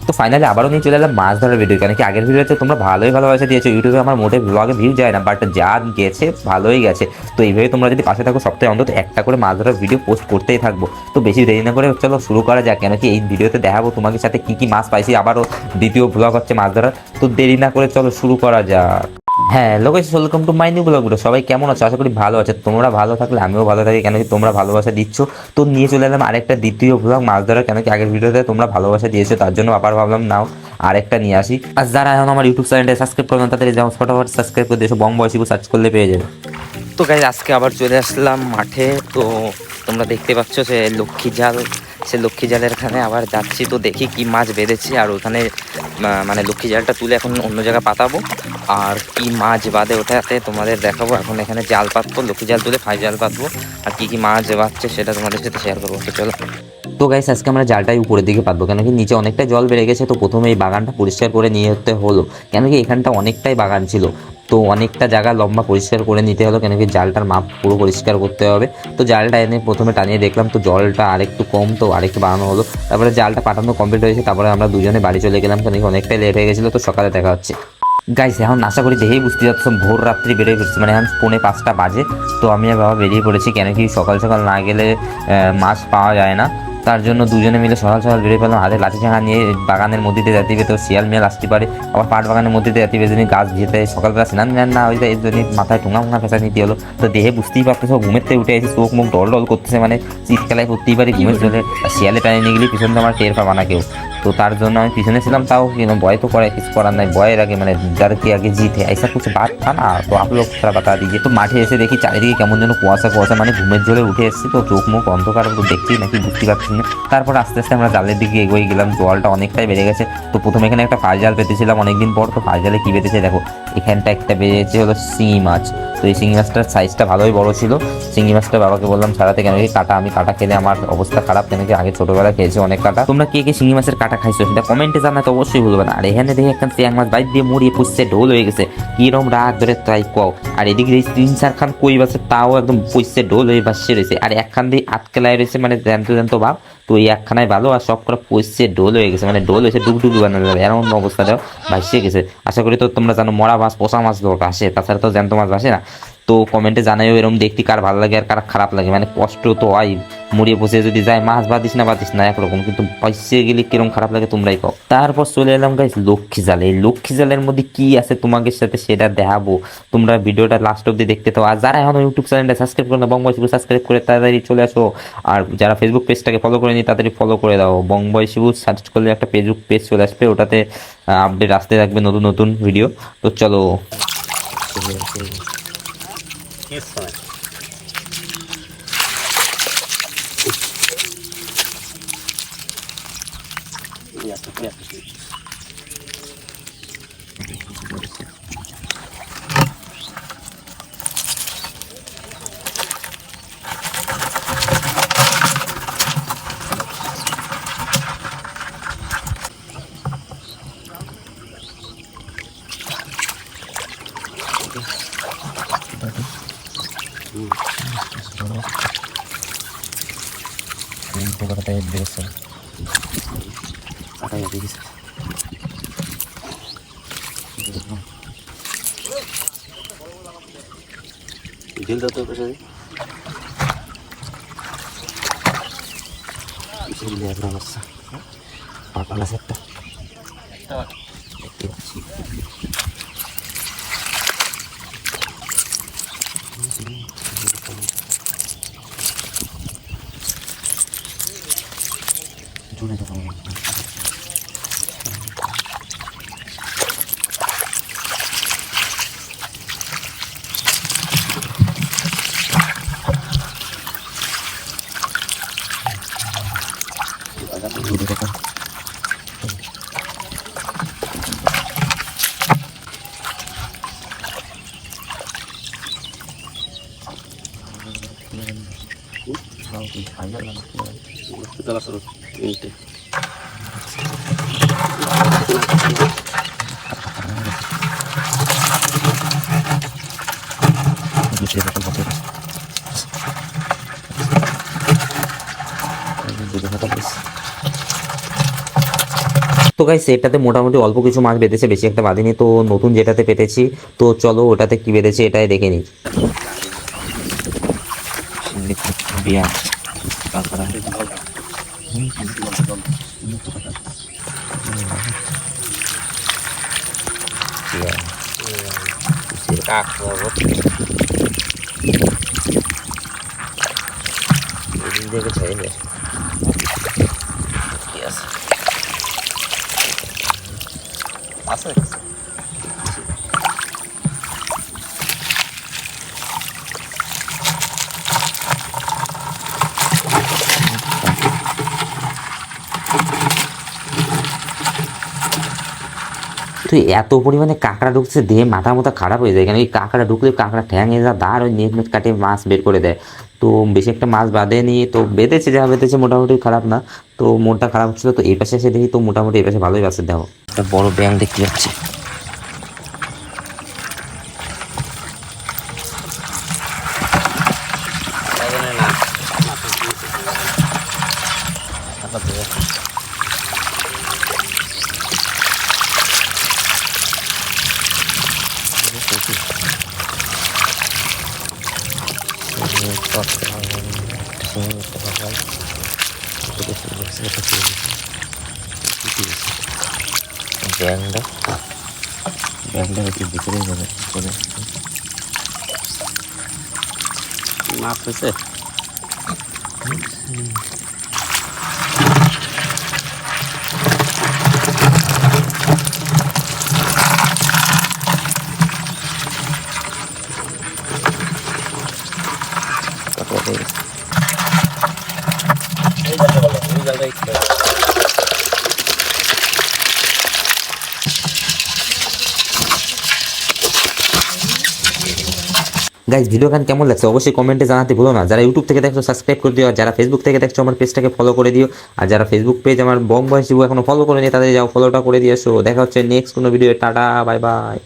তো ফাইনালি আবারও নিয়ে চলে এলাম মাছ ধরার ভিডিও, কেন কি আগের ভিডিওতে তোমরা ভালোই ভালোবাসা দিয়েছো। ইউটিউবে আমার মোটে ব্লগে ভিউ যায় না, বাট যা গেছে ভালোই গেছে। তো এইভাবে তোমরা যদি পাশে থাকো সপ্তাহে অন্তত একটা করে মাছ ধরার ভিডিও পোস্ট করতেই থাকবো। তো বেশি দেরি না করে চলো শুরু করা যাক, কেন কি এই ভিডিওতে দেখাবো তোমাদের সাথে কি কি মাছ পাইছি। আবারও দ্বিতীয় ব্লগ হচ্ছে মাছ ধরার। তো দেরি না করে চলো শুরু করা যাক। হ্যাঁ Lokesh, welcome to my new blog video. সবাই কেমন আছো? আশা করি ভালো আছে। তোমরা ভালো থাকলে আমিও ভালো থাকি, কেন কি তোমরা ভালোবাসা দিচ্ছ। তো নিয়ে চলে এলাম আরেকটা দ্বিতীয় ব্লগ মাছ ধরার, কেন কি আগের ভিডিওতে তোমরা ভালোবাসা দিয়েছো, তার জন্য আবার ভাবলাম নাও আরেকটা নিয়ে আসি। আর যারা এখন আমার ইউটিউব চ্যানেলটা সাবস্ক্রাইব করবেন তাদের যেমন ফটোফট সাবস্ক্রাইব করে দিয়েছো, বং বয়সিবু সার্চ করলে পেয়ে যাবে। তো গাইজ আজকে আবার চলে আসলাম মাঠে। তো তোমরা দেখতে পাচ্ছ সে লক্ষ্মী জাল, সে লক্ষ্মী জালের এখানে আবার যাচ্ছি। তো দেখি কি মাছ বেঁধেছি, আর ওখানে মানে লক্ষ্মী জালটা তুলে এখন অন্য জায়গায় পাতাবো, আর কি মাছ বাঁধে ওটাতে তোমাদের দেখাবো। এখন এখানে জাল পাতবো, লক্ষ্মী জাল তুলে ফাই জাল পাতবো, আর কি কি মাছ বাঁধছে সেটা তোমাদের সাথে শেয়ার করবো। তো চলো। তো গাইস আজকে আমরা জালটাই উপরের দিকে পাতবো, কেন কি নিচে অনেকটা জল বেড়ে গেছে। তো প্রথমে এই বাগানটা পরিষ্কার করে নিয়ে যেতে হলো, কেন কি এখানটা অনেকটাই বাগান ছিল। তো অনেকটা জায়গা লম্বা পরিষ্কার করে নিতে হলো, কেন কি জালটার মাপ পুরো পরিষ্কার করতে হবে। তো জালটা এনে প্রথমে টানিয়ে দেখলাম তো জলটা আরেকটু কম, তো আরেকটু বাড়ানো হলো। তারপরে জালটা পাঠানো কমপ্লিট হয়েছে, তারপরে আমরা দুজনে বাড়ি চলে গেলাম, কেন কি অনেকটাই লেট হয়ে গেছিলো। তো সকালে দেখা হচ্ছে। গাইস এখন আশা করি দেখেই বুঝতে পারছো ভোর রাত্রি বেরিয়ে পড়ছি, মানে এখন 4:45 বাজে। তো আমি আর বাবা বেরিয়ে পড়েছি, কেন কি সকাল সকাল না গেলে মাছ পাওয়া যায় না। তার জন্য দুজনে মিলে সকাল সকাল বেরিয়ে পেলাম, হাতে লাঠি চাঙা নিয়ে। বাগানের মধ্যে দিয়ে যেতে তো শিয়াল মিয়াল আসতে পারে, আবার পাট বাগানের মধ্যে দিয়ে যেতে জন্য গাছ যেতে সকালবেলা স্নান ম্যান না হয়ে যায়, এই জন্য মাথায় ঠোঙা ফোঙা ফেঁচা নিতে হলো। তো দেহে বুঝতেই পারতেছো ঘুমের থেকে উঠে এসে চোখ মুখ ডল ডল করতেছে, মানে শীতকালায় করতেই পারি ঘুমের জন্য। শিয়ালে টানিয়ে নিয়ে গেলে পিছন তো আমার টের পাবা না কেউ। তো তার জন্য আমি পিছনে ছিলাম, তাও ভয় তো করে, কিছু করার নাই। ভয়ের আগে মানে डर के आगे जीत है, ऐसा कुछ बात था ना। तो आप लोग थोड़ा बता दीजिए। তো মাঠে এসে দেখি চারিদিকে কেমন যেন কুয়াশা কুয়াশা, মানে ঘুমের জোরে উঠে এসেছি। তো চোখ মুখ অন্ধকার, তো দেখতেই নাকি বুঝতে পারছি না। তারপর আস্তে আস্তে আমরা জালের দিকে এগিয়ে গেলাম, জলটা অনেকটাই বেড়ে গেছে। তো প্রথমে এখানে একটা ফাই জাল পেতেছিলাম অনেকদিন পর। তো ফাই জালে কী পেতেছে দেখো, এখানটা একটা বেড়েছে হলো শিঙি মাছ। তো এই শিঙি মাছটার সাইজটা ভালোই বড় ছিল। শিঙি মাছটা বাবাকে বললাম ছাড়াতে, কেন কি কাটা, আমি কাটা খেলে আমার অবস্থা খারাপ, কেন কি আগে ছোটোবেলায় খেয়েছি অনেক কাটা। তোমরা কে কে শিঙি মাছের কাটা খাইছো সেটা কমেন্টে জানাতে অবশ্যই ভুলবে না। আর এখানে দেখে একটা চিয়াং মাছ বাইর দিয়ে মুড়িয়ে পুষছে, ঢোল হয়ে গেছে। কিরম রাগ ধরে তাই কও। আর এদিকে 3-4 খান কই বাসে, তাও একদম পুষছে ঢোল হয়ে ভাসছে রয়েছে। আর একখান দিয়ে আটকেলায় রয়েছে, মানে জ্যান্ত জ্যান্ত ভাব। তো এই একখানায় ভালো, আর সব করে পুষছে ঢোল হয়ে গেছে, মানে ঢোল হয়েছে ডুবডুবি বানানো যাবে এমন অবস্থাটাও ভাসিয়ে গেছে। আশা করি তো তোমরা জানো মরা মাছ পোষা মাছ ভাসে, তাছাড়া তো জ্যান্ত মাছ ভাসে না। তো কমেন্টে জানাইও এরকম দেখতে কার ভালো লাগে আর কার খারাপ লাগে, মানে কষ্ট তো হয়। মুড়িয়ে বসে যদি যায় মাছ বাদিস না একরকম, কিন্তু পয়সে গেলে কিরকম খারাপ লাগে তোমরাই কও। তারপর চলে এলাম গাইস লক্ষ্মী জালে। এই লক্ষ্মী জালের মধ্যে কি আছে তোমাদের সাথে সেটা দেখাবো, তোমরা ভিডিওটা লাস্ট অব্দি দেখতে থাকো। আর যারা এখন ইউটিউব চ্যানেলটা সাবস্ক্রাইব করে না, বং বয়সিবু সাবস্ক্রাইব করে তাড়াতাড়ি চলে আসো। আর যারা ফেসবুক পেজটাকে ফলো করে নি তাড়াতাড়ি ফলো করে দাও। বং বয়সিবু সার্চ করলে একটা ফেসবুক পেজ চলে আসবে, ওটাতে আপডেট আসতে থাকবে নতুন নতুন ভিডিও। তো চলো। ঝিল দাও তো পাশে একটা বাচ্চা পাপাল আছে একটা দেখতে পাচ্ছি। জুনে তো তো গাইস এটাতে মোটামুটি অল্প কিছু মাছ বেঁধেছে, বেশি একটা বাঁধেনি। তো নতুন যেটাতে পেতেছি, তো চলো ওটাতে কি বেঁধেছে এটাই দেখে নিই। তো এত পরিমাণে কাঁকড়া ঢুকছে, দেহে মাথা মাথা খারাপ হয়ে যায়। কেন এই কাঁকড়া ঢুকলে কাঁকড়া ঠ্যাঙে যা দাঁড় ওই নেট নেট কাটে মাছ বের করে দেয়। তো বেশি একটা মাছ বাঁধেনি, তো বেঁধেছে যা বেঁধেছে মোটামুটি খারাপ না। তো মনটা খারাপ হচ্ছিল, তো এই পাশে এসে দেখি তো মোটামুটি এই পাশে ভালোই বাসে দেখো একটা বড় ব্যাং দেখতে যাচ্ছে। ব্যাংটা হচ্ছে ভিতরে মাছ হয়েছে। গাইজ ভিডিও গান কেমন লাগছে অবশ্যই কমেন্টে জানাতে ভুলো না। যারা ইউটিউব থেকে দেখছো সাবস্ক্রাইব করে দিও, আর যারা ফেসবুক থেকে দেখছো আমার পেজটাকে ফলো করে দিও। আর যারা ফেসবুক পেজ আমার বং বয়স এখনো ফলো করে নিয়ে তাদের যাও ফলোটা করে দিয়েছো। দেখা হচ্ছে নেক্সট কোনো ভিডিও। Tata bye bye.